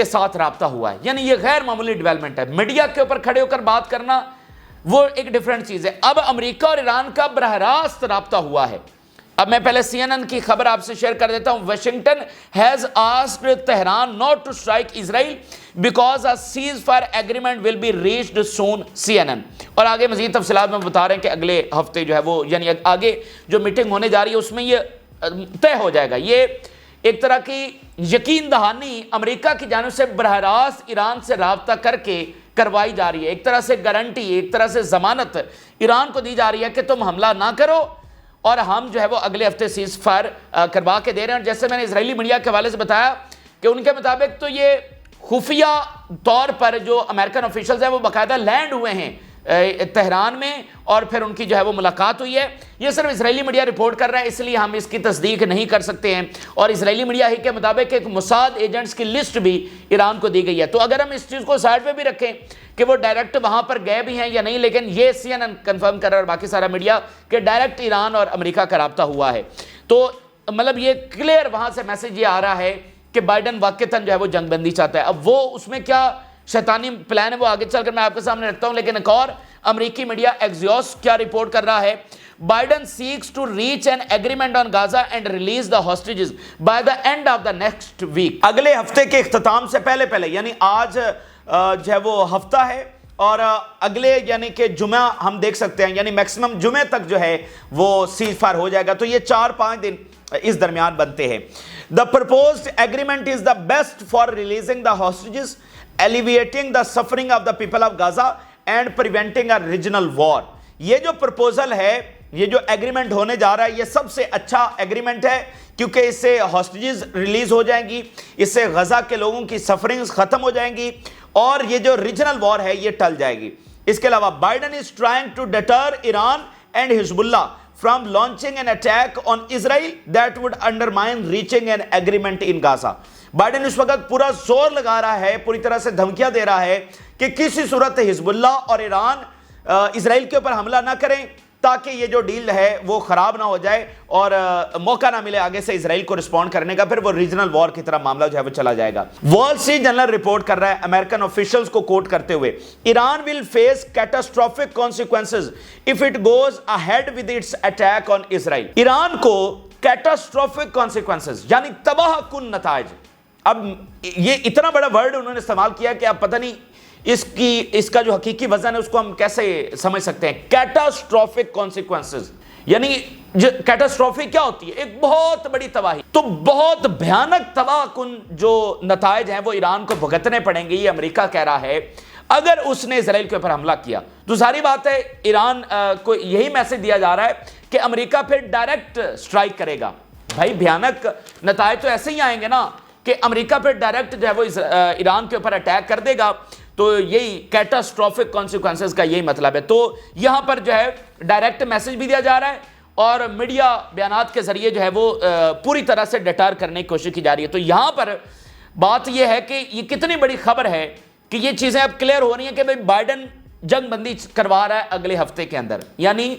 کے ساتھ رابطہ ہوا ہے، یعنی یہ غیر معمولی ڈیولپمنٹ ہے۔ میڈیا کے اوپر کھڑے ہو کر بات کرنا وہ ایک ڈیفرنٹ چیز ہے، اب امریکہ اور ایران کا براہ راست رابطہ ہوا ہے۔ اب میں پہلے CNN کی خبر آپ سے شیئر کر دیتا ہوں۔ Washington has asked Tehran not to strike Israel because a ceasefire agreement will be reached soon CNN۔ اور آگے مزید تفصیلات میں بتا رہے ہیں کہ اگلے ہفتے جو ہے وہ، یعنی آگے جو میٹنگ ہونے جا رہی ہے اس میں یہ طے ہو جائے گا۔ یہ ایک طرح کی یقین دہانی امریکہ کی جانب سے براہ راست ایران سے رابطہ کر کے کروائی جا رہی ہے، ایک طرح سے گارنٹی، ایک طرح سے ضمانت ایران کو دی جا رہی ہے کہ تم حملہ نہ کرو اور ہم جو ہے وہ اگلے ہفتے سیز فائر کروا کے دے رہے ہیں۔ اور جیسے میں نے اسرائیلی میڈیا کے حوالے سے بتایا کہ ان کے مطابق تو یہ خفیہ طور پر جو امریکن آفیشلز ہیں وہ باقاعدہ لینڈ ہوئے ہیں تہران میں، اور پھر ان کی جو ہے وہ ملاقات ہوئی ہے۔ یہ صرف اسرائیلی میڈیا رپورٹ کر رہا ہے، اس لیے ہم اس کی تصدیق نہیں کر سکتے ہیں، اور اسرائیلی میڈیا ہی کے مطابق ایک موساد ایجنٹس کی لسٹ بھی ایران کو دی گئی ہے۔ تو اگر ہم اس چیز کو سائڈ پہ بھی رکھیں کہ وہ ڈائریکٹ وہاں پر گئے بھی ہیں یا نہیں، لیکن یہ CNN کنفرم کر رہا ہے اور باقی سارا میڈیا کہ ڈائریکٹ ایران اور امریکہ کا رابطہ ہوا ہے، تو مطلب یہ کلیئر وہاں سے میسج یہ آ رہا ہے کہ بائیڈن واقعتاً جو ہے وہ جنگ بندی چاہتا ہے۔ اب وہ اس میں کیا شیطانی پلان ہے وہ آگے چل کر میں آپ کے سامنے رکھتا ہوں، لیکن ایک اور امریکی میڈیا ایکزیوس کیا رپورٹ کر رہا ہے؟ Biden seeks to reach an agreement on Gaza and release the hostages by the end of the next week. اگلے ہفتے کے اختتام سے پہلے یعنی آج جو ہے وہ ہفتہ ہے، اور اگلے یعنی کہ جمعہ ہم دیکھ سکتے ہیں، یعنی میکسیمم جمعے تک جو ہے وہ سیز فائر ہو جائے گا، تو یہ 4-5 دن اس درمیان بنتے ہیں۔ The proposed agreement is the best for releasing the hostages, alleviating the suffering of the people of Gaza and preventing a regional war۔ یہ جو پرپوزل ہے، یہ جو ایگریمنٹ ہونے جا رہا ہے، یہ سب سے اچھا ایگریمنٹ ہے، کیونکہ اس سے ہاسٹیجز ریلیز ہو جائیں گی، اس سے غزہ کے لوگوں کی سفرنگز ختم ہو جائیں گی، اور یہ جو ریجنل وار ہے یہ ٹل جائے گی۔ اس کے علاوہ Biden is trying to deter Iran and Hezbollah from launching an attack on Israel that would undermine reaching an agreement in Gaza۔ Biden اس وقت پورا زور لگا رہا ہے، پوری طرح سے دھمکیاں دے رہا ہے کہ کسی صورت حزب اللہ اور ایران اسرائیل کے اوپر حملہ نہ کریں، تاکہ یہ جو ڈیل ہے وہ خراب نہ ہو جائے اور موقع نہ ملے آگے سے اسرائیل کو رسپونڈ کرنے کا، پھر وہ ریجنل وار کی طرح معاملہ جو ہے وہ چلا جائے گا۔ وال اسٹریٹ جرنل رپورٹ کر رہا ہے امریکن آفیشلز کو کوٹ کرتے ہوئے، Iran will face catastrophic consequences if it goes ahead with its attack on Israel. Iran کو کیٹاسٹرافک کانسیکوینسز یعنی تباہ کن نتائج، اب یہ اتنا بڑا ورڈ انہوں نے استعمال کیا کہ اب پتہ نہیں اس کا جو حقیقی وزن ہے اس کو ہم کیسے سمجھ سکتے ہیں۔ کیٹاسٹرافک کانسیکوینسز یعنی کیٹاسٹرافی کیا ہوتی ہے؟ ایک بہت بڑی تباہی، تو بہت بھیانک تباہ کن جو نتائج ہیں وہ ایران کو بھگتنے پڑیں گے، یہ امریکہ کہہ رہا ہے اگر اس نے اسرائیل کے اوپر حملہ کیا۔ تو ظاہری بات ہے ایران کو یہی میسج دیا جا رہا ہے کہ امریکہ پھر ڈائریکٹ سٹرائک کرے گا۔ بھائی بھیانک نتائج تو ایسے ہی آئیں گے نا کہ امریکہ پھر ڈائریکٹ جو ہے وہ ایران کے اوپر اٹیک کر دے گا، تو یہی کیٹاسٹرافک کانسیکوینسز کا یہی مطلب ہے۔ تو یہاں پر جو ہے ڈائریکٹ میسج بھی دیا جا رہا ہے اور میڈیا بیانات کے ذریعے جو ہے وہ پوری طرح سے ڈٹار کرنے کی کوشش کی جا رہی ہے۔ تو یہاں پر بات یہ ہے کہ یہ کتنی بڑی خبر ہے کہ یہ چیزیں اب کلیئر ہو رہی ہیں کہ بھائی بائیڈن جنگ بندی کروا رہا ہے اگلے ہفتے کے اندر، یعنی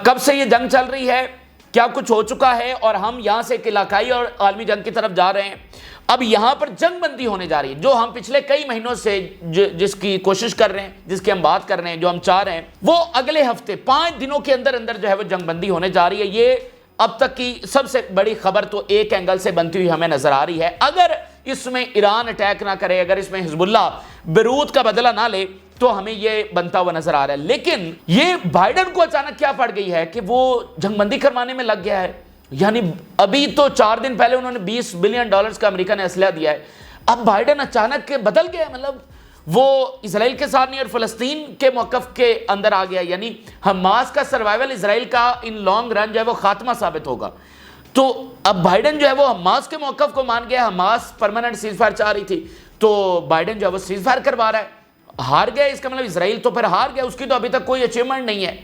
کب سے یہ جنگ چل رہی ہے، کیا کچھ ہو چکا ہے، اور ہم یہاں سے ایک علاقائی اور عالمی جنگ کی طرف جا رہے ہیں۔ اب یہاں پر جنگ بندی ہونے جا رہی ہے، جو ہم پچھلے کئی مہینوں سے جس کی کوشش کر رہے ہیں، جس کی ہم بات کر رہے ہیں، جو ہم چاہ رہے ہیں، وہ اگلے ہفتے 5 دنوں کے اندر اندر جو ہے وہ جنگ بندی ہونے جا رہی ہے۔ یہ اب تک کی سب سے بڑی خبر تو ایک اینگل سے بنتی ہوئی ہمیں نظر آ رہی ہے۔ اگر اس میں ایران اٹیک نہ کرے، اگر اس میں حزب اللہ بیروت کا بدلہ نہ لے، تو ہمیں یہ بنتا ہوا نظر آ رہا ہے۔ لیکن یہ بائیڈن کو اچانک کیا پڑ گئی ہے کہ وہ جنگ بندی کروانے میں لگ گیا ہے، یعنی ابھی تو 4 دن پہلے انہوں نے $20 بلین کا امریکہ نے اسلحہ دیا ہے، اب بائیڈن اچانک کے بدل گیا، مطلب وہ اسرائیل کے ساتھ نہیں اور فلسطین کے موقف کے اندر آ گیا، یعنی حماس کا سروائیول اسرائیل کا ان لانگ رن جو ہے وہ خاتمہ ثابت ہوگا۔ تو اب بائیڈن جو ہے وہ حماس کے موقف کو مان گیا، حماس پرماننٹ سیز فائر چاہ رہی تھی، تو بائیڈن جو ہے وہ سیز فائر کروا رہا ہے، ہار گیا، اس کا مطلب اسرائیل تو پھر ہار گیا، اس کی تو ابھی تک کوئی اچیومنٹ نہیں ہے۔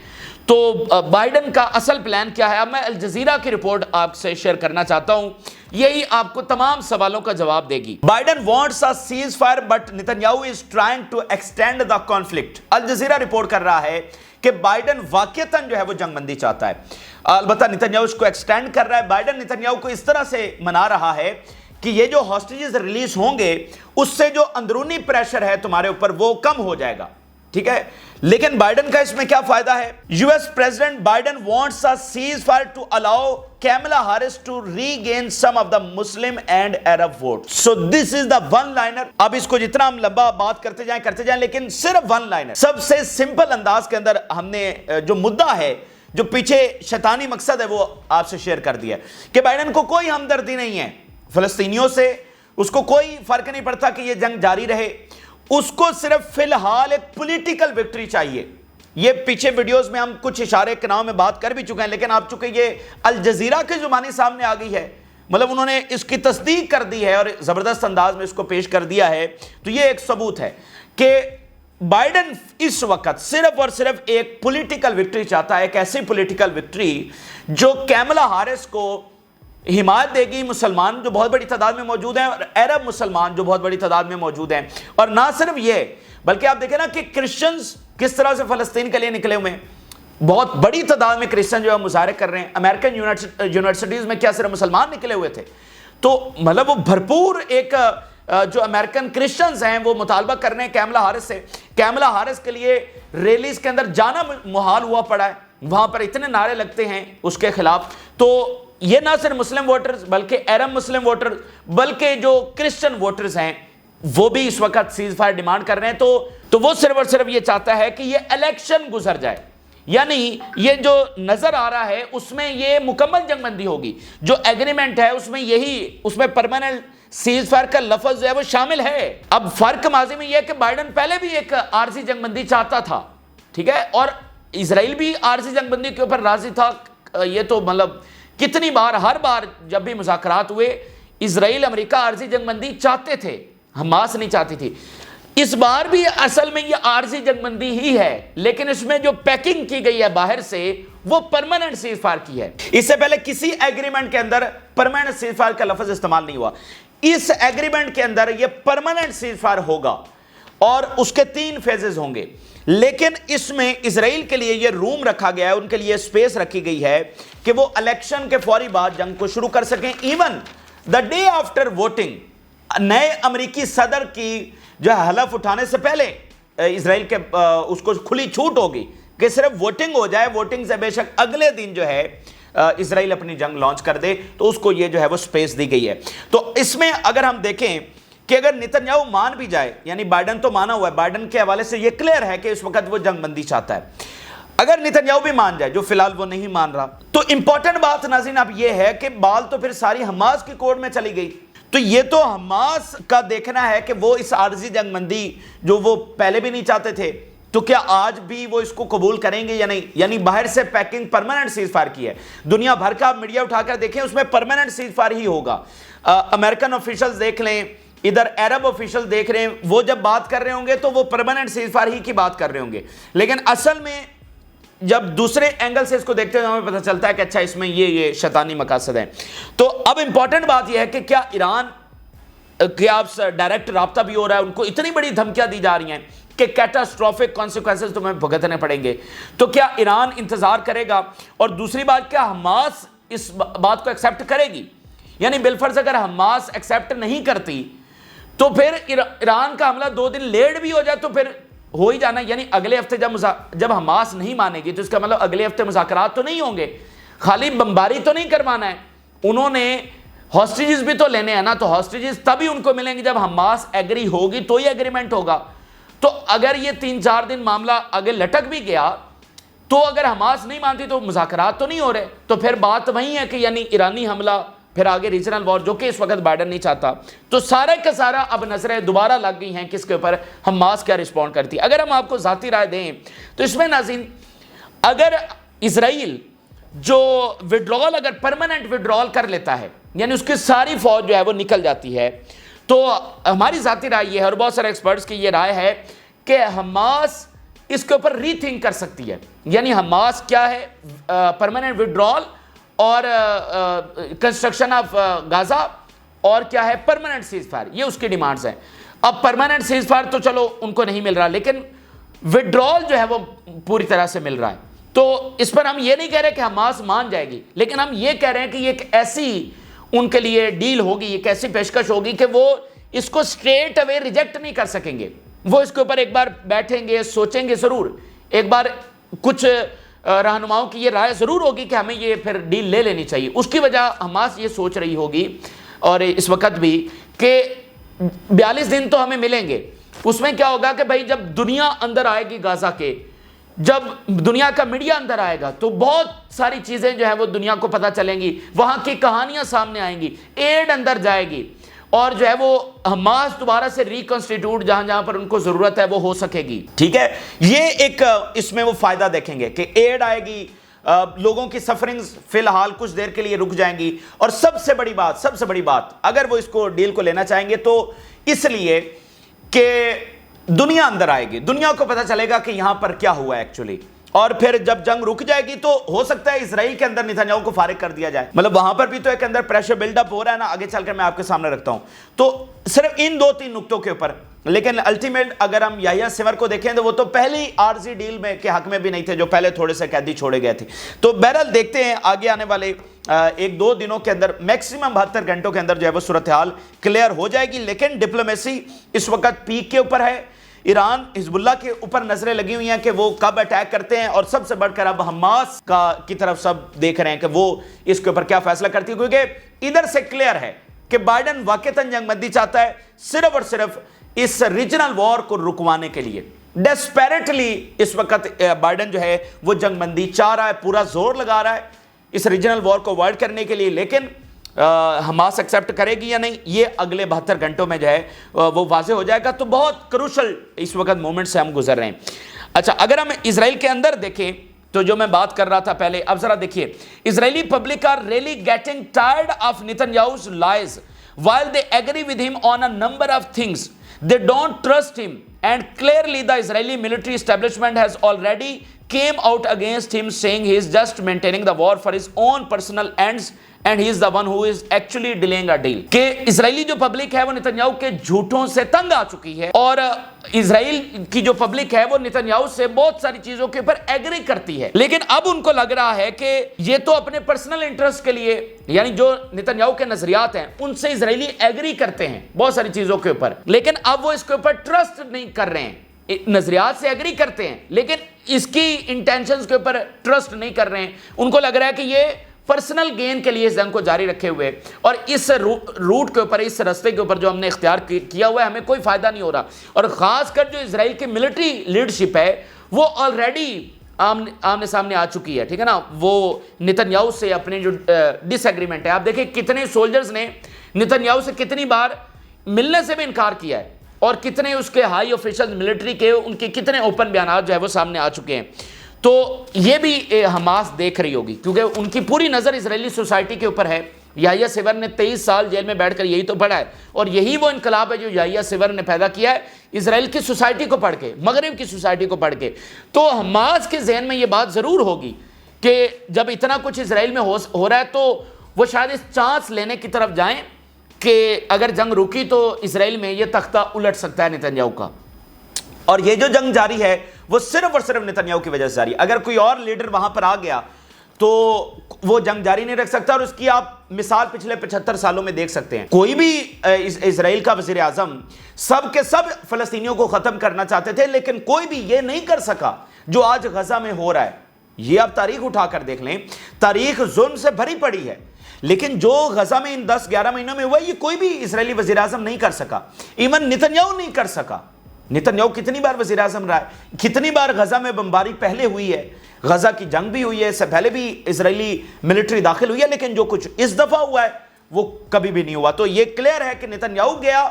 تو بائیڈن کا اصل پلان کیا ہے؟ اب میں الجزیرہ کی رپورٹ آپ سے شیئر کرنا چاہتا ہوں، یہی آپ کو تمام سوالوں کا جواب دے گی۔ Biden wants a ceasefire but Netanyahu is trying to extend the conflict۔ Al Jazeera report کر رہا ہے کہ بائیڈن واقعتاً جو ہے وہ جنگ بندی چاہتا ہے، البتہ نتنیاہو اس کو ایکسٹینڈ کر رہا ہے۔ بائیڈن نتنیاہو کو اس طرح سے منا رہا ہے کہ یہ جو ہاسٹیجز ریلیز ہوں گے اس سے جو اندرونی پریشر ہے تمہارے اوپر وہ کم ہو جائے گا، ٹھیک ہے. لیکن بائیڈن کا اس میں کیا فائدہ ہے؟ U S president Biden wants a ceasefire to allow Kamala Harris to regain some of the Muslim and Arab votes. So this is the one liner. اب اس کو جتنا ہم لمبا بات کرتے جائیں لیکن صرف ون لائنر، سب سے سمپل انداز کے اندر ہم نے جو مدعا ہے، جو پیچھے شیطانی مقصد ہے، وہ آپ سے شیئر کر دیا کہ بائیڈن کو کوئی ہمدردی نہیں ہے فلسطینیوں سے، اس کو کوئی فرق نہیں پڑتا کہ یہ جنگ جاری رہے، اس کو صرف فی الحال ایک پولیٹیکل وکٹری چاہیے. یہ پیچھے ویڈیوز میں ہم کچھ اشارے کے نام میں بات کر بھی چکے ہیں، لیکن آپ چونکہ یہ الجزیرہ کی زبانی سامنے آ گئی ہے، مطلب انہوں نے اس کی تصدیق کر دی ہے اور زبردست انداز میں اس کو پیش کر دیا ہے، تو یہ ایک ثبوت ہے کہ بائیڈن اس وقت صرف اور صرف ایک پولیٹیکل وکٹری چاہتا ہے، ایک ایسی پولیٹیکل وکٹری جو کیملا ہارس کو حمایت دے گی، مسلمان جو بہت بڑی تعداد میں موجود ہیں اور عرب مسلمان جو بہت بڑی تعداد میں موجود ہیں. اور نہ صرف یہ بلکہ آپ دیکھیں نا کہ کرسچنز کس طرح سے فلسطین کے لیے نکلے ہوئے ہیں، بہت بڑی تعداد میں کرسچن جو ہے مظاہرے کر رہے ہیں. امریکن یونیورسٹیز میں کیا صرف مسلمان نکلے ہوئے تھے؟ تو مطلب وہ بھرپور ایک جو امریکن کرسچنز ہیں وہ مطالبہ کر رہے ہیں کیملا ہارس سے. کیملا ہارس کے لیے ریلیز کے اندر جانا محال ہوا پڑا ہے، وہاں پر اتنے نعرے لگتے ہیں اس کے خلاف. تو یہ نہ صرف مسلم ووٹرز بلکہ عرب مسلم ووٹرز بلکہ جو کرسچن ووٹرز ہیں وہ بھی اس وقت سیز فائر ڈیمانڈ کر رہے ہیں. تو وہ صرف اور صرف یہ چاہتا ہے کہ یہ الیکشن گزر جائے، یعنی یہ جو نظر آ رہا ہے اس میں یہ مکمل جنگ بندی ہوگی. جو ایگریمنٹ ہے اس میں پرماننٹ سیز فائر کا لفظ جو ہے وہ شامل ہے. اب فرق ماضی میں یہ ہے کہ بائیڈن پہلے بھی ایک عارضی جنگ بندی چاہتا تھا، ٹھیک ہے، اور اسرائیل بھی عارضی جنگ بندی کے اوپر راضی تھا. یہ تو مطلب کتنی بار، ہر بار جب بھی مذاکرات ہوئے اسرائیل امریکہ عارضی جنگ بندی چاہتے تھے، حماس نہیں چاہتی تھی. اس بار بھی اصل میں یہ عارضی جنگ بندی ہی ہے، لیکن اس میں جو پیکنگ کی گئی ہے باہر سے وہ پرماننٹ سیز فائر کی ہے. اس سے پہلے کسی ایگریمنٹ کے اندر پرماننٹ سیز فائر کا لفظ استعمال نہیں ہوا. اس ایگریمنٹ کے اندر یہ پرماننٹ سیز فائر ہوگا اور اس کے 3 فیزز ہوں گے. لیکن اس میں اسرائیل کے لیے یہ روم رکھا گیا ہے، ان کے لیے سپیس رکھی گئی ہے کہ وہ الیکشن کے فوری بعد جنگ کو شروع کر سکیں. Even the day after voting, نئے امریکی صدر کی جو حلف اٹھانے سے پہلے اسرائیل کے اس کو کھلی چھوٹ ہوگی کہ صرف ووٹنگ ہو جائے. ووٹنگ سے بے شک اگلے دن جو ہے اسرائیل اپنی جنگ لانچ کر دے، تو اس کو یہ جو ہے وہ سپیس دی گئی ہے. تو اس میں اگر ہم دیکھیں کہ اگر نتنیاہو مان بھی جائے، یعنی بائیڈن تو مانا ہوا ہے، بائیڈن کے حوالے سے یہ کلیئر ہے کہ اس وقت وہ جنگ بندی چاہتا ہے. اگر نتنیاہو بھی مان جائے، جو فی الحال وہ نہیں مان رہا، تو امپورٹنٹ بات ناظرین اب یہ ہے کہ بال تو پھر ساری حماس کی کورٹ میں چلی گئی. تو یہ تو حماس کا دیکھنا ہے کہ وہ اس عارضی جنگ بندی جو وہ پہلے بھی نہیں چاہتے تھے، تو کیا آج بھی وہ اس کو قبول کریں گے یا نہیں. یعنی باہر سے پیکنگ پرماننٹ سیز فائر کی ہے. دنیا بھر کا میڈیا اٹھا کر دیکھیں، اس میں پرماننٹ سیز فائر ہی ہوگا. امریکن آفیشلز دیکھ لیں، ادھر عرب آفیشل دیکھ رہے ہیں، وہ جب بات کر رہے ہوں گے تو وہ پرماننٹ سیز فائر ہی کی بات کر رہے ہوں گے. لیکن اصل میں جب دوسرے اینگل سے اس کو دیکھتے ہیں ہمیں پتہ چلتا ہے کہ اچھا اس میں یہ شیطانی مقاصد ہیں. تو اب امپورٹنٹ بات یہ ہے کہ کیا ایران کے آپ ڈائریکٹ رابطہ بھی ہو رہا ہے، ان کو اتنی بڑی دھمکیاں دی جا رہی ہیں کہ کیٹاسٹروفک کانسیکوینسز تمہیں بھگتنے پڑیں گے. تو کیا ایران انتظار کرے گا؟ اور دوسری بات، کیا حماس اس بات کو ایکسیپٹ کرے گی؟ یعنی بالفرض اگر حماس ایکسیپٹ نہیں کرتی تو پھر ایران کا حملہ 2 دن لیٹ بھی ہو جائے تو پھر ہو ہی جانا. یعنی اگلے ہفتے جب حماس نہیں مانے گی تو اس کا مطلب اگلے ہفتے مذاکرات تو نہیں ہوں گے، خالی بمباری تو نہیں کروانا ہے. انہوں نے ہاسٹیجز بھی تو لینے ہیں نا، تو ہاسٹیجز تبھی ان کو ملیں گے جب حماس ایگری ہوگی تو یہ ایگریمنٹ ہوگا. تو اگر یہ 3-4 دن معاملہ آگے لٹک بھی گیا تو اگر حماس نہیں مانتی تو مذاکرات تو نہیں ہو رہے. تو پھر بات وہی ہے کہ یعنی ایرانی حملہ، پھر آگے ریجنل وار، جو کہ اس وقت بائیڈن نہیں چاہتا. تو سارا کا سارا اب نظریں دوبارہ لگ گئی ہیں کس کے اوپر، حماس کیا رسپونڈ کرتی. اگر ہم آپ کو ذاتی رائے دیں تو اس میں ناظرین، اگر اسرائیل جو وڈرال اگر پرماننٹ وڈرال کر لیتا ہے، یعنی اس کی ساری فوج جو ہے وہ نکل جاتی ہے، تو ہماری ذاتی رائے یہ ہے اور بہت سارے ایکسپرٹس کی یہ رائے ہے کہ حماس اس کے اوپر ری تھنک کر سکتی ہے. یعنی حماس کیا ہے، پرماننٹ وڈرال اور کنسٹرکشن آف غازہ، اور کیا ہے پرماننٹ سیز فائر. یہ اس کی ڈیمانڈز ہیں. اب پرماننٹ سیز فائر تو چلو ان کو نہیں مل رہا، لیکن وڈرال جو ہے وہ پوری طرح سے مل رہا ہے. تو اس پر ہم یہ نہیں کہہ رہے کہ حماس مان جائے گی، لیکن ہم یہ کہہ رہے ہیں کہ یہ ایک ایسی ان کے لیے ڈیل ہوگی، ایک ایسی پیشکش ہوگی کہ وہ اس کو سٹریٹ اوے ریجیکٹ نہیں کر سکیں گے. وہ اس کے اوپر ایک بار بیٹھیں گے، سوچیں گے ضرور، ایک بار کچھ رہنماؤں کی یہ رائے ضرور ہوگی کہ ہمیں یہ پھر ڈیل لے لینی چاہیے. اس کی وجہ حماس یہ سوچ رہی ہوگی اور اس وقت بھی کہ 42 دن تو ہمیں ملیں گے. اس میں کیا ہوگا کہ بھائی جب دنیا اندر آئے گی غزہ کے، جب دنیا کا میڈیا اندر آئے گا تو بہت ساری چیزیں جو ہے وہ دنیا کو پتہ چلیں گی، وہاں کی کہانیاں سامنے آئیں گی، ایڈ اندر جائے گی اور جو ہے وہ حماس دوبارہ سے ریکنسٹیٹیوٹ جہاں جہاں پر ان کو ضرورت ہے وہ ہو سکے گی. ٹھیک ہے، یہ ایک اس میں وہ فائدہ دیکھیں گے کہ ایڈ آئے گی، لوگوں کی سفرنگز فی الحال کچھ دیر کے لیے رک جائیں گی. اور سب سے بڑی بات اگر وہ اس کو ڈیل کو لینا چاہیں گے تو اس لیے کہ دنیا اندر آئے گی، دنیا کو پتہ چلے گا کہ یہاں پر کیا ہوا ہے ایکچولی. اور پھر جب جنگ رک جائے گی تو ہو سکتا ہے اسرائیل کے اندر نتنیاہو کو فارغ کر دیا جائے. مطلب وہاں پر بھی تو ایک اندر پریشر بلڈ اپ ہو رہا ہے نا، آگے چل کر میں آپ کے سامنے رکھتا ہوں. تو صرف ان 2-3 نقطوں کے اوپر، لیکن الٹیمیٹ اگر ہم یحییٰ سنور کو دیکھیں تو وہ تو پہلی عارضی ڈیل میں کے حق میں بھی نہیں تھے، جو پہلے تھوڑے سے قیدی چھوڑے گئے تھے. تو بہرحال دیکھتے ہیں آگے آنے والے 1-2 دنوں کے اندر، میکسیمم 72 گھنٹوں کے اندر جو ہے وہ صورتحال کلیئر ہو جائے گی. لیکن ڈپلومیسی اس وقت پیک کے اوپر ہے. ایران حزب اللہ کے اوپر نظریں لگی ہوئی ہیں کہ وہ کب اٹیک کرتے ہیں، اور سب سے بڑھ کر اب حماس کی طرف سب دیکھ رہے ہیں کہ وہ اس کے اوپر کیا فیصلہ کرتی ہے. کیونکہ ادھر سے کلیئر ہے کہ بائیڈن واقعتاً جنگ بندی چاہتا ہے، صرف اور صرف اس ریجنل وار کو رکوانے کے لیے. ڈیسپیریٹلی اس وقت بائیڈن جو ہے وہ جنگ بندی چاہ رہا ہے، پورا زور لگا رہا ہے اس ریجنل وار کو اوائڈ کرنے کے لیے. لیکن حماس ایکسیپٹ کرے گی یا نہیں، یہ اگلے 72 گھنٹوں میں جو ہے وہ واضح ہو جائے گا. تو بہت کروشل اس وقت مومنٹ سے ہم گزر رہے ہیں. اچھا، اگر ہم اسرائیل کے اندر دیکھیں تو جو میں بات کر رہا تھا پہلے، اب ذرا دیکھیے، Israeli public are really getting tired of نیتنیاہو's lies while they agree with him on a number of things. They don't trust him, and clearly the Israeli military establishment has already came out against him, saying he is just maintaining the war for his own personal ends and he is the one who is actually delaying a deal. کہ اسرائیلی جو public ہے وہ Netanyahu کے جھوٹوں سے تنگ آ چکی ہے، اور اسرائیل کی جو پبلک ہے وہ نتنیاہو سے بہت ساری چیزوں کے اوپر ایگری کرتی ہے. لیکن اب ان کو لگ رہا ہے کہ یہ تو اپنے پرسنل انٹرسٹ کے لیے، یعنی جو نتنیاہو کے نظریات ہیں ان سے اسرائیلی ایگری کرتے ہیں بہت ساری چیزوں کے اوپر، لیکن اب وہ اس کے اوپر ٹرسٹ نہیں کر رہے ہیں. نظریات سے ایگری کرتے ہیں لیکن اس کی انٹینشنز کے اوپر ٹرسٹ نہیں کر رہے ہیں. ان کو لگ رہا ہے کہ یہ پرسنل گین کے لیے اس جنگ کو جاری رکھے ہوئے، اور اس روٹ کے اوپر، اس رستے کے اوپر جو ہم نے اختیار کیا ہوا ہے ہمیں کوئی فائدہ نہیں ہو رہا. اور خاص کر جو اسرائیل کی ملٹری لیڈرشپ ہے وہ آلریڈی آمنے سامنے آ چکی ہے. ٹھیک ہے نا، وہ نتنیاہو سے اپنے جو ڈس ایگریمنٹ ہے، آپ دیکھیں کتنے سولجرز نے نتنیاہو سے کتنی بار ملنے سے بھی انکار کیا ہے، اور کتنے اس کے ہائی آفیشل ملٹری کے ان کے کتنے اوپن بیانات جو ہے وہ سامنے آ چکے ہیں. تو یہ بھی حماس دیکھ رہی ہوگی کیونکہ ان کی پوری نظر اسرائیلی سوسائٹی کے اوپر ہے. یحییٰ سنور نے 23 سال جیل میں بیٹھ کر یہی تو پڑھا ہے، اور یہی وہ انقلاب ہے جو یحییٰ سنور نے پیدا کیا ہے اسرائیل کی سوسائٹی کو پڑھ کے، مغرب کی سوسائٹی کو پڑھ کے. تو حماس کے ذہن میں یہ بات ضرور ہوگی کہ جب اتنا کچھ اسرائیل میں ہو رہا ہے تو وہ شاید اس چانس لینے کی طرف جائیں کہ اگر جنگ رکی تو اسرائیل میں یہ تختہ الٹ سکتا ہے نتنیاہو کا. اور یہ جو جنگ جاری ہے وہ صرف اور صرف نتنیاہو کی وجہ سے جاری ہے. اگر کوئی اور لیڈر وہاں پر آ گیا تو وہ جنگ جاری نہیں رکھ سکتا، اور اس کی آپ مثال پچھلے 75 سالوں میں دیکھ سکتے ہیں. کوئی بھی اسرائیل کا وزیر اعظم، سب کے سب فلسطینیوں کو ختم کرنا چاہتے تھے، لیکن کوئی بھی یہ نہیں کر سکا جو آج غزہ میں ہو رہا ہے. یہ آپ تاریخ اٹھا کر دیکھ لیں، تاریخ ظلم سے بھری پڑی ہے، لیکن جو غزہ میں ان 10-11 مہینوں میں ہوا یہ کوئی بھی اسرائیلی وزیر اعظم نہیں کر سکا. ایون نتنیاہو نہیں کر سکا. نتنیاہو کتنی بار وزیر اعظم رہا ہے، کتنی بار غزہ میں بمباری پہلے ہوئی ہے، غزہ کی جنگ بھی ہوئی ہے، اس سے پہلے بھی اسرائیلی ملٹری داخل ہوئی ہے، لیکن جو کچھ اس دفعہ ہوا ہے وہ کبھی بھی نہیں ہوا. تو یہ کلیئر ہے کہ نتنیاہو گیا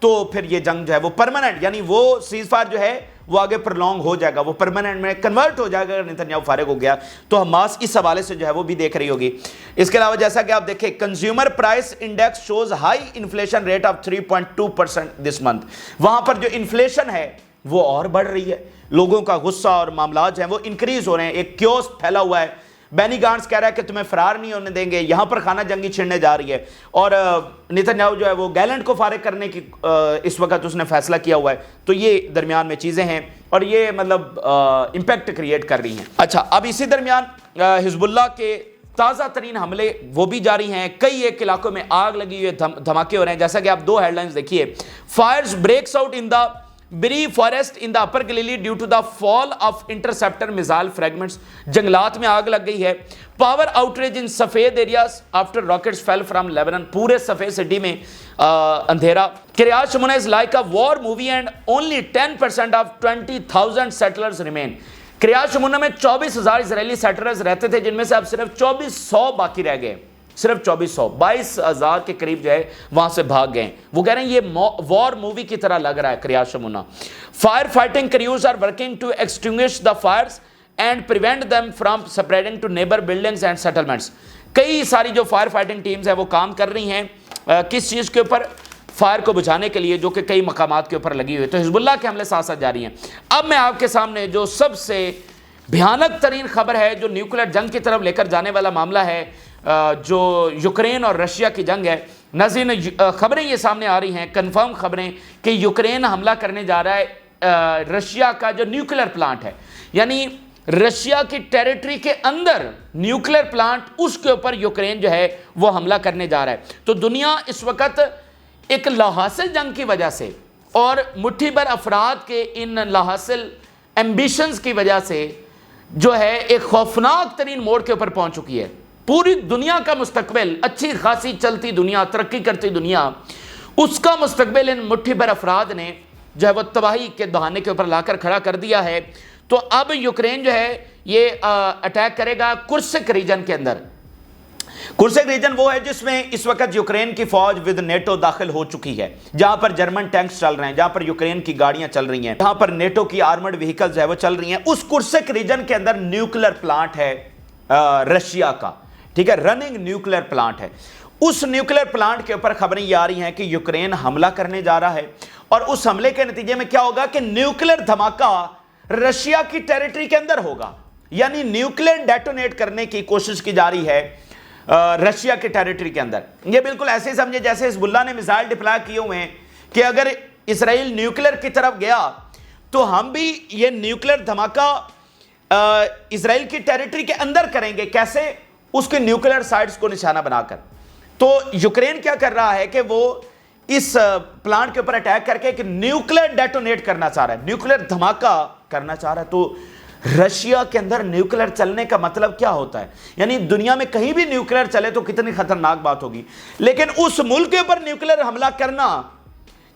تو پھر یہ جنگ جو ہے وہ پرماننٹ، یعنی وہ سیز فائر جو ہے وہ آگے پرلونگ ہو جائے گا، وہ پرماننٹ میں کنورٹ ہو جائے گا اگر نتنیاہو فارغ ہو گیا. تو حماس اس حوالے سے جو ہے وہ بھی دیکھ رہی ہوگی. اس کے علاوہ جیسا کہ آپ دیکھیں، consumer price index shows high inflation rate of 3.2% this month. وہاں پر جو انفلیشن ہے وہ اور بڑھ رہی ہے، لوگوں کا غصہ اور معاملات جو ہیں وہ انکریز ہو رہے ہیں. ایک کیوس پھیلا ہوا ہے. بینی گانٹس کہہ رہا ہے کہ تمہیں فرار نہیں ہونے دیں گے، یہاں پر خانہ جنگی چھڑنے جا رہی ہے. اور نتنیاہو جو ہے وہ گیلنٹ کو فارغ کرنے کی اس وقت اس نے فیصلہ کیا ہوا ہے. تو یہ درمیان میں چیزیں ہیں اور یہ مطلب امپیکٹ کریٹ کر رہی ہیں. اچھا، اب اسی درمیان حزب اللہ کے تازہ ترین حملے وہ بھی جاری ہیں، کئی ایک علاقوں میں آگ لگی ہوئی ہے، دھماکے ہو رہے ہیں، جیسا کہ آپ 2 ہیڈ لائنز دیکھیے. Fires breaks out in the Biri forest in the upper Galilee due to the fall of interceptor missile fragments. جنگلات میں آگ لگ گئی ہے. Power outage in Safed areas after rockets fell from Lebanon. پورے Safed city میں اندھیرا. Kiryat Shmona is like a war movie and only 10% of 20,000 settlers remain. Kiryat Shmona میں 24,000 اسرائیلی سیٹلرز رہتے تھے، جن میں سے اب صرف 2400 باقی رہ گئے. صرف 2400، 22,000 کے قریب جو ہے وہاں سے بھاگ گئے. وہ کہہ رہے ہیں یہ وار مووی کی طرح لگ رہا ہے Kiryat Shmona. Fire fighting crews are working to extinguish the fires and prevent them from spreading to neighbour buildings and settlements. کئی ساری جو فائر فائٹنگ ٹیمز ہیں وہ کام کر رہی ہیں کس چیز کے اوپر؟ فائر کو بجھانے کے لیے، جو کہ کئی مقامات کے اوپر لگی ہوئی. تو حزب اللہ کے حملے ساتھ ساتھ جاری ہیں. اب میں آپ کے سامنے جو سب سے بھیانک ترین خبر ہے، جو نیوکلیر جنگ کی طرف لے کر جانے والا معاملہ ہے، جو یوکرین اور رشیا کی جنگ ہے. ناظرین، خبریں یہ سامنے آ رہی ہیں، کنفرم خبریں، کہ یوکرین حملہ کرنے جا رہا ہے رشیا کا جو نیوکلیر پلانٹ ہے، یعنی رشیا کی ٹیریٹری کے اندر نیوکلیر پلانٹ، اس کے اوپر یوکرین جو ہے وہ حملہ کرنے جا رہا ہے. تو دنیا اس وقت ایک لاحاصل جنگ کی وجہ سے اور مٹھی بھر افراد کے ان لاحاصل ایمبیشنز کی وجہ سے جو ہے ایک خوفناک ترین موڑ کے اوپر پہنچ چکی ہے. پوری دنیا کا مستقبل، اچھی خاصی چلتی دنیا، ترقی کرتی دنیا، اس کا مستقبل ان مٹھی بھر افراد نے جو ہے وہ تباہی کے دہانے کے اوپر لا کر کھڑا کر دیا ہے. تو اب یوکرین جو ہے یہ اٹیک کرے گا کرسک ریجن کے اندر. کرسک ریجن وہ ہے جس میں اس وقت یوکرین کی فوج ود نیٹو داخل ہو چکی ہے، جہاں پر جرمن ٹینکس چل رہے ہیں، جہاں پر یوکرین کی گاڑیاں چل رہی ہیں، جہاں پر نیٹو کی آرمڈ وہیکلز ہے وہ چل رہی ہیں. اس کرسک ریجن کے اندر نیوکلیر پلانٹ ہے رشیا کا، ٹھیک ہے، رننگ نیوکلیر پلانٹ ہے. اس نیوکلیر پلانٹ کے اوپر خبریں یہ آ رہی ہیں کہ یوکرین حملہ کرنے جا رہا ہے، اور اس حملے کے نتیجے میں کیا ہوگا کہ نیوکلیر دھماکہ رشیا کی ٹیریٹری کے اندر ہوگا. یعنی نیوکلیر ڈیٹونیٹ کرنے کی کوشش کی جا رہی ہے رشیا کے ٹیریٹری کے اندر. یہ بالکل ایسے ہی سمجھے جیسے حزب اللہ نے میزائل ڈپلائے کیے ہوئے ہیں کہ اگر اسرائیل نیوکلیر کی طرف گیا تو ہم بھی یہ نیوکلیر دھماکہ اسرائیل کی ٹیریٹری کے اندر کریں گے. کیسے؟ اس کے نیوکلیر سائٹس کو نشانہ بنا کر. تو یوکرین کیا کر رہا ہے کہ وہ اس پلانٹ کے اوپر اٹیک کر کے ایک نیوکلیر ڈیٹونیٹ کرنا چاہ رہا ہے، نیوکلیر دھماکہ کرنا چاہ رہا ہے. تو رشیا کے اندر نیوکلیر چلنے کا مطلب کیا ہوتا ہے؟ یعنی دنیا میں کہیں بھی نیوکلیر چلے تو کتنی خطرناک بات ہوگی. لیکن اس ملک کے اوپر نیوکلیر حملہ کرنا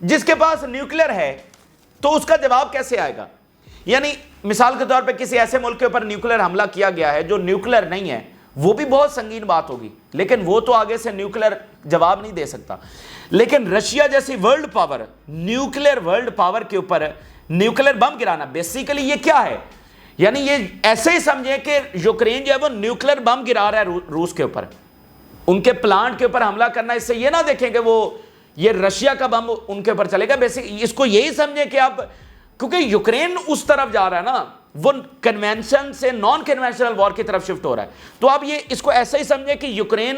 جس کے پاس نیوکلیر ہے، تو اس کا جواب کیسے آئے گا؟ یعنی مثال کے طور پہ کسی ایسے ملک کے اوپر نیوکلیر حملہ کیا گیا ہے جو نیوکلیر نہیں ہے، وہ بھی بہت سنگین بات ہوگی، لیکن وہ تو آگے سے نیوکلیر جواب نہیں دے سکتا. لیکن رشیا جیسی world power, nuclear world power کے اوپر نیوکلیر بم گرانا، بیسیکلی یہ کیا ہے؟ یعنی یہ ایسے ہی سمجھیں کہ یوکرین جو ہے وہ نیوکلیر بم گرا رہا ہے روس کے اوپر، ان کے پلانٹ کے اوپر حملہ کرنا. اس سے یہ نہ دیکھیں کہ وہ یہ رشیا کا بم ان کے اوپر چلے گا. بیسیکلی اس کو یہی سمجھیں کہ اب کیونکہ یوکرین اس طرف جا رہا ہے نا، وہ کنونشن سے نان کنونشنل وار کی طرف شفٹ ہو رہا ہے. تو اب یہ اس کو ایسا ہی سمجھیں کہ یوکرین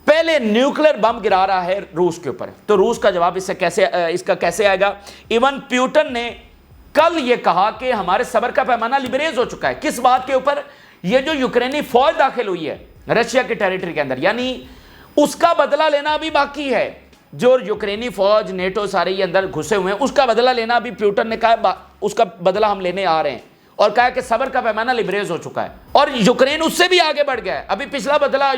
پہلے نیوکلیر بم گرا رہا ہے روس کے اوپر. تو روس کا جواب اس کا کیسے آئے گا؟ ایون پیوٹن نے کل یہ کہا کہ ہمارے صبر کا پیمانہ لیبریز ہو چکا ہے. کس بات کے اوپر؟ یہ جو یوکرینی فوج داخل ہوئی ہے رشیا کے ٹیریٹری کے اندر، یعنی اس کا بدلہ لینا ابھی باقی ہے. جو یوکرینی فوج نیٹو سارے یہ اندر گھسے ہوئے ہیں، اس کا بدلہ لینا ابھی پیوٹن نے کہا اس کا بدلہ ہم لینے آ رہے ہیں، اور کہا کہ صبر کا پیمانہ لیبریز ہو چکا ہے. اور یوکرین اس سے بھی آگے بڑھ گیا ہے. ابھی پچھلا بدلہ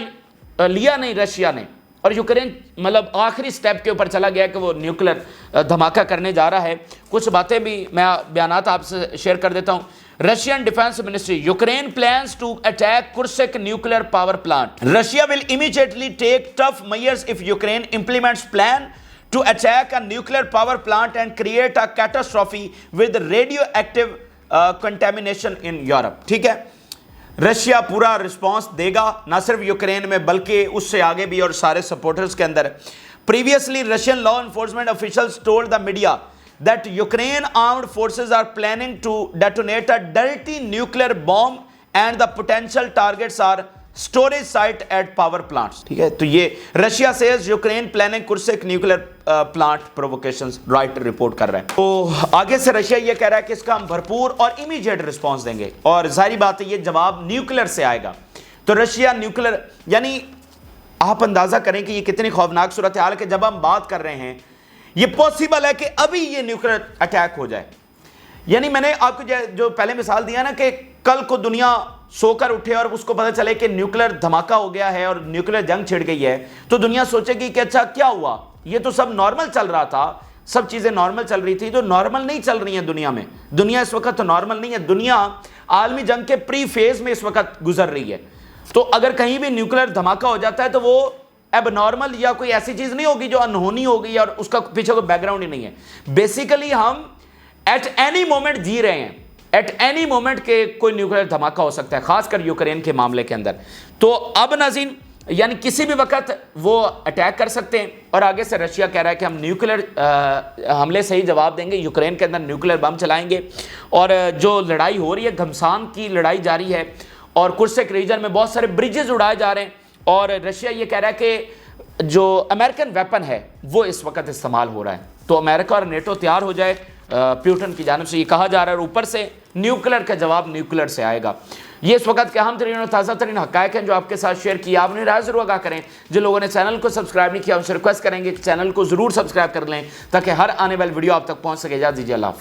لیا نہیں رشیا نے، اور یوکرین مطلب آخری سٹیپ کے اوپر چلا گیا کہ وہ نیوکلیر دھماکہ کرنے جا رہا ہے. کچھ باتیں بھی میں بیانات آپ سے شیئر کر دیتا ہوں. Russian defence ministry, Ukraine plans to attack Kursk nuclear power plant. Russia will immediately take tough measures if Ukraine implements plan to attack a nuclear power plant and create a catastrophe with radioactive contamination in Europe. ٹھیک ہے، Russia پورا response دے گا، نہ صرف Ukraine میں بلکہ اس سے آگے بھی اور سارے سپورٹرز کے اندر. Previously, Russian law enforcement officials told the media that Ukraine armed forces are planning to detonate a dirty nuclear bomb and the potential targets are storage site at power plants. ٹھیک ہے، تو یہ Russia says Ukraine planning Kursk nuclear plant provocations، writer report کر رہے ہیں. تو آگے سے رشیا یہ کہہ رہا ہے کہ اس کا ہم بھرپور اور امیجیٹ رسپانس دیں گے، اور ظاہری بات ہے یہ جواب نیوکلیر سے آئے گا. تو رشیا نیوکلر، یعنی آپ اندازہ کریں کہ یہ کتنی خوفناک صورتحال ہے کہ جب ہم بات کر رہے ہیں یہ پاسبل ہے کہ ابھی یہ نیوکلر اٹیک ہو جائے. یعنی میں نے آپ کو جو پہلے مثال دیا نا کہ کل کو دنیا سو کر اٹھے اور اس کو پتہ چلے کہ نیوکلر دھماکہ ہو گیا ہے اور نیوکلر جنگ چھڑ گئی ہے، تو دنیا سوچے گی کہ اچھا کیا ہوا، یہ تو سب نارمل چل رہا تھا، سب چیزیں نارمل چل رہی تھی. جو نارمل نہیں چل رہی ہیں دنیا میں، دنیا اس وقت تو نارمل نہیں ہے، دنیا عالمی جنگ کے پری فیز میں اس وقت گزر رہی ہے. تو اگر کہیں بھی نیوکلر دھماکہ ہو جاتا ہے تو وہ اب نارمل یا کوئی ایسی چیز نہیں ہوگی جو انہونی ہوگی اور اس کا پیچھے کوئی بیک گراؤنڈ ہی نہیں ہے. بیسیکلی ہم ایٹ اینی مومنٹ جی رہے ہیں، ایٹ اینی مومنٹ کے کوئی نیوکلر دھماکہ ہو سکتا ہے، خاص کر یوکرین کے معاملے کے اندر. تو اب ناظرین یعنی کسی بھی وقت وہ اٹیک کر سکتے ہیں، اور آگے سے رشیا کہہ رہا ہے کہ ہم نیوکلر حملے سے ہی جواب دیں گے، یوکرین کے اندر نیوکلر بم چلائیں گے. اور جو لڑائی ہو رہی ہے، گھمسان کی لڑائی جاری ہے، اور کرسک ریجن میں بہت سارے بریجز اڑائے جا رہے ہیں، اور رشیا یہ کہہ رہا ہے کہ جو امریکن ویپن ہے وہ اس وقت استعمال ہو رہا ہے. تو امریکہ اور نیٹو تیار ہو جائے، پیوٹن کی جانب سے یہ کہا جا رہا ہے، اور اوپر سے نیوکلر کا جواب نیوکلر سے آئے گا. یہ اس وقت کے اہم ترین اور تازہ ترین حقائق ہیں جو آپ کے ساتھ شیئر کیا. آپ نے رائے ضرور آگاہ کریں. جن لوگوں نے چینل کو سبسکرائب نہیں کیا ان سے ریکویسٹ کریں گے کہ چینل کو ضرور سبسکرائب کر لیں تاکہ ہر آنے والی ویڈیو آپ تک پہنچ سکے. اجازت دیجیے، اللہ حافظ.